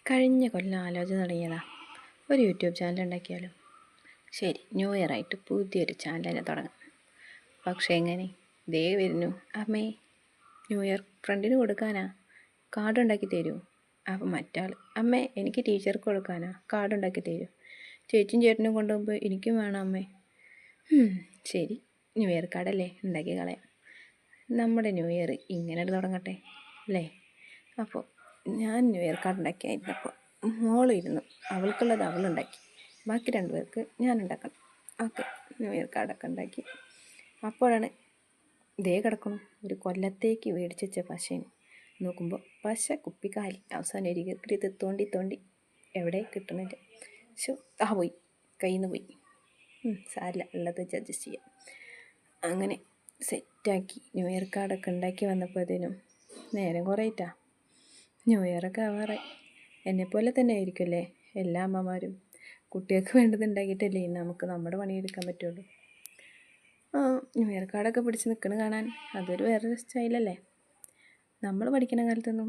കഴിഞ്ഞ കൊല്ലം ആലോചന തുടങ്ങിയതാ, ഒരു യൂട്യൂബ് ചാനൽ ഉണ്ടാക്കിയാലോ. ശരി, ന്യൂ ഇയർ ആയിട്ട് പുതിയൊരു ചാനൽ തന്നെ തുടങ്ങാം. പക്ഷേ എങ്ങനെ? ദേ വരുന്നു അമ്മേ, ന്യൂ ഇയർ ഫ്രണ്ടിന് കൊടുക്കാനാ, കാർഡ് ഉണ്ടാക്കി തരൂ. അപ്പം മറ്റാൾ, അമ്മേ എനിക്ക് ടീച്ചർക്ക് കൊടുക്കാനാ, കാർഡ് ഉണ്ടാക്കി തരൂ. ചേച്ചിയും ചേട്ടനും കൊണ്ടുപോകുമ്പോൾ എനിക്കും വേണം അമ്മേ. ശരി, ന്യൂ ഇയർ കാർഡല്ലേ, ഉണ്ടാക്കി കളയാം. നമ്മുടെ ന്യൂ ഇയർ ഇങ്ങനെ തുടങ്ങട്ടെ അല്ലേ. അപ്പോൾ ഞാൻ ന്യൂ ഇയർ കാർഡ് ഉണ്ടാക്കിയായിരുന്നപ്പോൾ മോളിരുന്നു, അവൾക്കുള്ളത് അവളുണ്ടാക്കി, ബാക്കി 2 പേർക്ക് ഞാൻ ഉണ്ടാക്കണം. ഓക്കെ, ന്യൂ ഇയർ കാർഡൊക്കെ ഉണ്ടാക്കി. അപ്പോഴാണ് ദേ കിടക്കണം ഒരു കൊല്ലത്തേക്ക് മേടിച്ച് വെച്ച പശേന്. നോക്കുമ്പോൾ പശ കുപ്പിക്കാലി. അവസാനം ഒരിക്കൽ തോണ്ടി തോണ്ടി എവിടെ കിട്ടണില്ല. പോയി, കയ്യിൽ നിന്ന് പോയി. സാരില്ല, ഉള്ളത് വെച്ച് അഡ്ജസ്റ്റ് ചെയ്യാം. അങ്ങനെ സെറ്റാക്കി ന്യൂ ഇയർ കാർഡൊക്കെ ഉണ്ടാക്കി വന്നപ്പോഴത്തേനും നേരം കുറേറ്റാ. ന്യൂ ഇയറൊക്കെ ആവാറായി. എന്നെപ്പോലെ തന്നെ ആയിരിക്കുമല്ലേ എല്ലാ അമ്മമാരും. കുട്ടികൾക്ക് വേണ്ടത് ഉണ്ടാക്കിയിട്ടല്ലേ നമുക്ക് നമ്മുടെ പണിയെടുക്കാൻ പറ്റുള്ളൂ. ന്യൂ ഇയർ കാർഡൊക്കെ പിടിച്ച് നിൽക്കണ കാണാൻ അതൊരു വേറൊരു സ്റ്റൈലല്ലേ. നമ്മൾ പഠിക്കുന്ന കാലത്തൊന്നും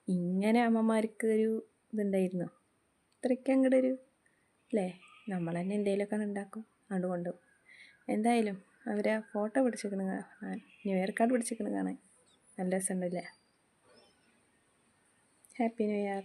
ഇങ്ങനെ അമ്മമാർക്ക് ഒരു ഇതുണ്ടായിരുന്നോ? ഇത്രയ്ക്ക് അങ്ങോട്ട് ഒരു അല്ലേ. നമ്മൾ തന്നെ എന്തെങ്കിലുമൊക്കെ ഉണ്ടാക്കും, അതുകൊണ്ട് എന്തായാലും അവരെ ഫോട്ടോ പിടിച്ചിരിക്കണ കാണാൻ, ന്യൂ ഇയർ കാർഡ് പിടിച്ചിരിക്കണ കാണാൻ നല്ല രസമുണ്ടല്ലേ. Happy new year.